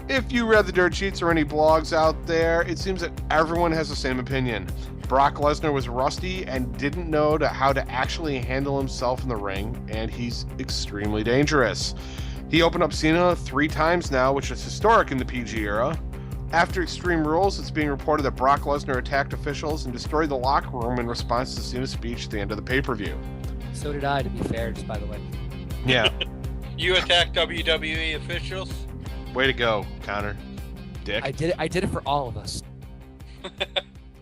If you read the dirt sheets or any blogs out there, it seems that everyone has the same opinion. Brock Lesnar was rusty and didn't know how to actually handle himself in the ring, and he's extremely dangerous. He opened up Cena 3 times now, which is historic in the PG era. After Extreme Rules, it's being reported that Brock Lesnar attacked officials and destroyed the locker room in response to Cena's speech at the end of the pay-per-view. So did I, to be fair, just by the way. Yeah. You attacked WWE officials? Way to go, Connor. Dick. I did it for all of us.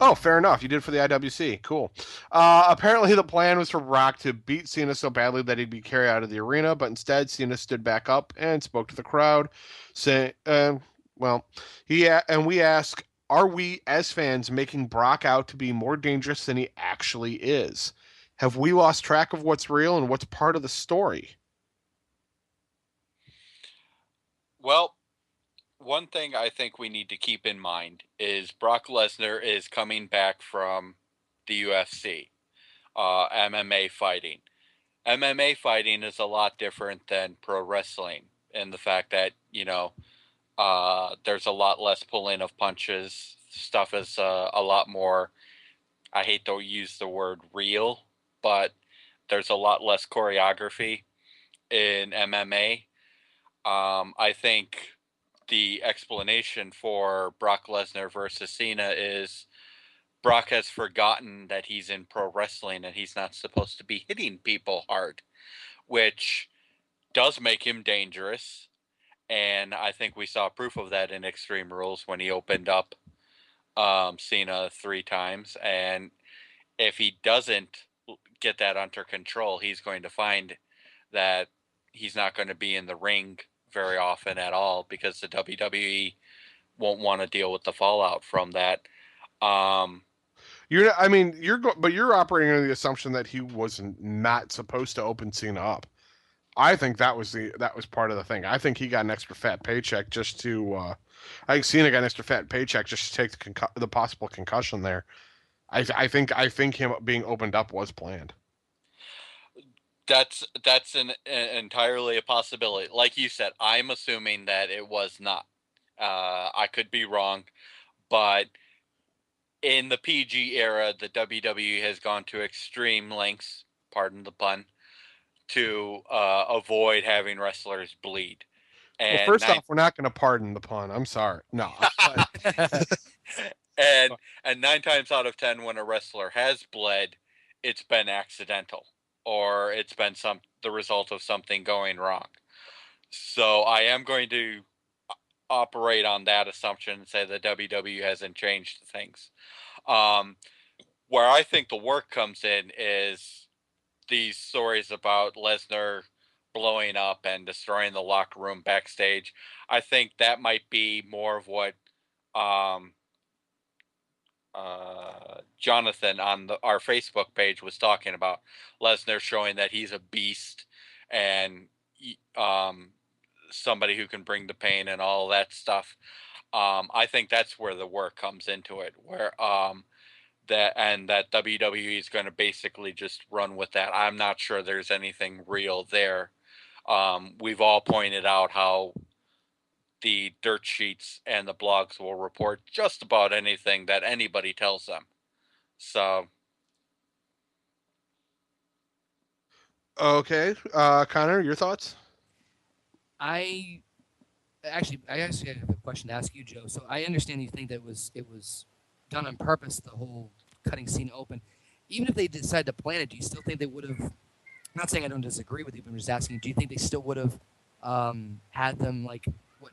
Oh, fair enough. You did it for the IWC. Cool. Apparently, the plan was for Brock to beat Cena so badly that he'd be carried out of the arena, but instead, Cena stood back up and spoke to the crowd, saying, we ask, are we, as fans, making Brock out to be more dangerous than he actually is? Have we lost track of what's real and what's part of the story? Well, one thing I think we need to keep in mind is Brock Lesnar is coming back from the UFC, MMA fighting. MMA fighting is a lot different than pro wrestling in the fact that, there's a lot less pulling of punches. Stuff is a lot more, I hate to use the word real, but there's a lot less choreography in MMA. I think the explanation for Brock Lesnar versus Cena is Brock has forgotten that he's in pro wrestling and he's not supposed to be hitting people hard, which does make him dangerous. And I think we saw proof of that in Extreme Rules when he opened up Cena 3 times. And if he doesn't get that under control, he's going to find that he's not going to be in the ring very often at all because the WWE won't want to deal with the fallout from that. You're operating on the assumption that he was not supposed to open Cena up. I think that was part of the thing. I think he got an extra fat paycheck just to. I think Cena got an extra fat paycheck just to take the possible concussion there. I think him being opened up was planned. That's an entirely a possibility. Like you said, I'm assuming that it was not. I could be wrong, but in the PG era, the WWE has gone to extreme lengths, pardon the pun, to avoid having wrestlers bleed. And well, first off, we're not going to pardon the pun. I'm sorry. No. and 9 times out of 10, when a wrestler has bled, it's been accidental. Or it's been the result of something going wrong. So I am going to operate on that assumption and say the WWE hasn't changed things. Where I think the work comes in is these stories about Lesnar blowing up and destroying the locker room backstage. I think that might be more of what Jonathan on our Facebook page was talking about. Lesnar showing that he's a beast and somebody who can bring the pain and all that stuff. I think that's where the work comes into it, where that WWE is going to basically just run with that. I'm not sure there's anything real there. We've all pointed out how the dirt sheets and the blogs will report just about anything that anybody tells them. So. Okay. Connor, your thoughts? I actually have a question to ask you, Joe. So I understand you think that it was done on purpose, the whole cutting Cena open. Even if they decided to plan it, do you still think they would have, I'm not saying I don't disagree with you, but I'm just asking, do you think they still would have had them,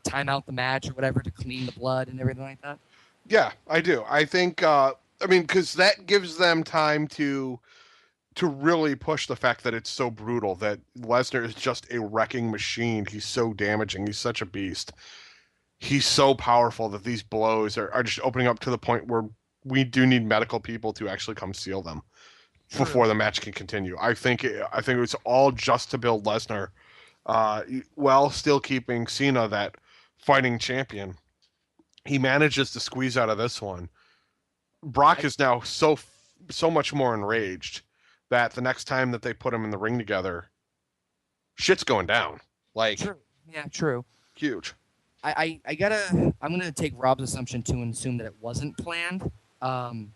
time out the match or whatever to clean the blood and everything like that? Yeah, I do. I think, because that gives them time to really push the fact that it's so brutal, that Lesnar is just a wrecking machine. He's so damaging. He's such a beast. He's so powerful that these blows are just opening up to the point where we do need medical people to actually come seal them before the match can continue. I think it's all just to build Lesnar, while still keeping Cena that fighting champion. He manages to squeeze out of this one. Brock is now so much more enraged that the next time that they put him in the ring together, shit's going down. True. Yeah, true. Huge. I'm gonna take Rob's assumption to assume that it wasn't planned,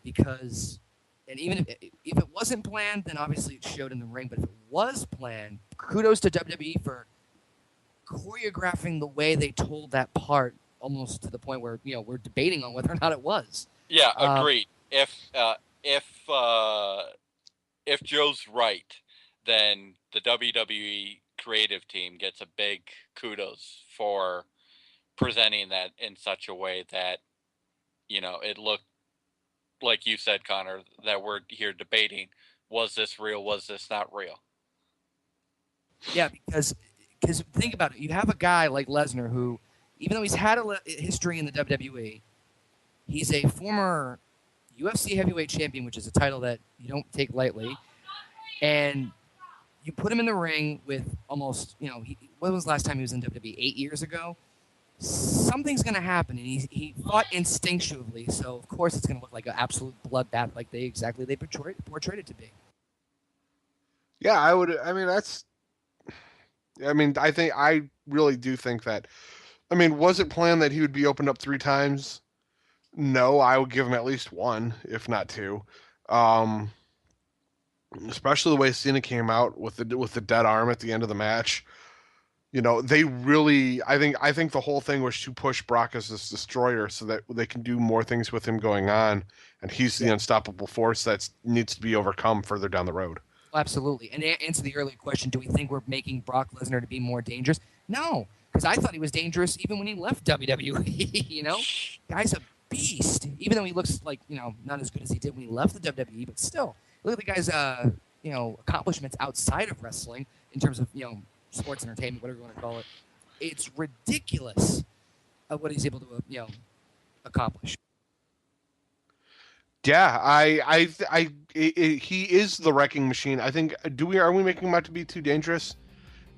because, and even if it wasn't planned, then obviously it showed in the ring. But if it was planned, kudos to WWE for choreographing the way they told that part, almost to the point where we're debating on whether or not it was. Yeah, agreed. If Joe's right, then the WWE creative team gets a big kudos for presenting that in such a way that it looked like you said, Connor, that we're here debating, was this real, was this not real? Yeah, because think about it. You have a guy like Lesnar who, even though he's had a history in the WWE, he's a former UFC heavyweight champion, which is a title that you don't take lightly. And you put him in the ring with almost, when was the last time he was in WWE? 8 years ago? Something's going to happen. And he fought instinctually, so of course it's going to look like an absolute bloodbath like they portrayed it to be. Yeah, I really do think that. I mean, was it planned that he would be opened up 3 times? No, I would give him at least 1, if not 2. Especially the way Cena came out with the dead arm at the end of the match. They really, I think the whole thing was to push Brock as this destroyer so that they can do more things with him going on, and he's the unstoppable force that needs to be overcome further down the road. Absolutely. And to answer the earlier question, do we think we're making Brock Lesnar to be more dangerous? No, because I thought he was dangerous even when he left WWE. Guy's a beast, even though he looks like not as good as he did when he left the WWE, but still, look at the guy's accomplishments outside of wrestling in terms of sports entertainment, whatever you want to call it. It's ridiculous what he's able to accomplish. Yeah, he is the wrecking machine. I think. Are we making him out to be too dangerous?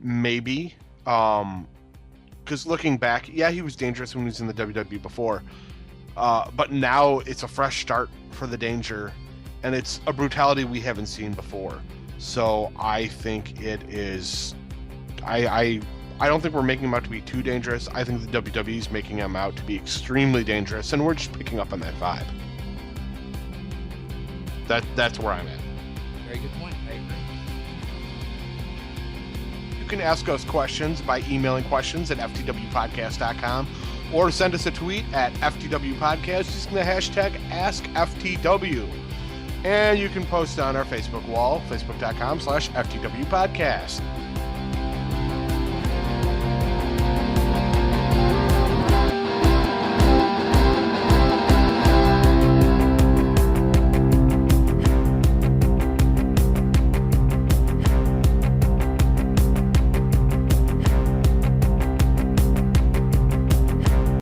Maybe. Because looking back, yeah, he was dangerous when he was in the WWE before. But now it's a fresh start for the Danger, and it's a brutality we haven't seen before. So I think it is. I don't think we're making him out to be too dangerous. I think the WWE is making him out to be extremely dangerous, and we're just picking up on that vibe. That's where I'm at. Very good point. I agree. You can ask us questions by emailing questions at ftwpodcast.com or send us a tweet at ftwpodcast using the hashtag AskFTW. And you can post on our Facebook wall, facebook.com/ftwpodcast.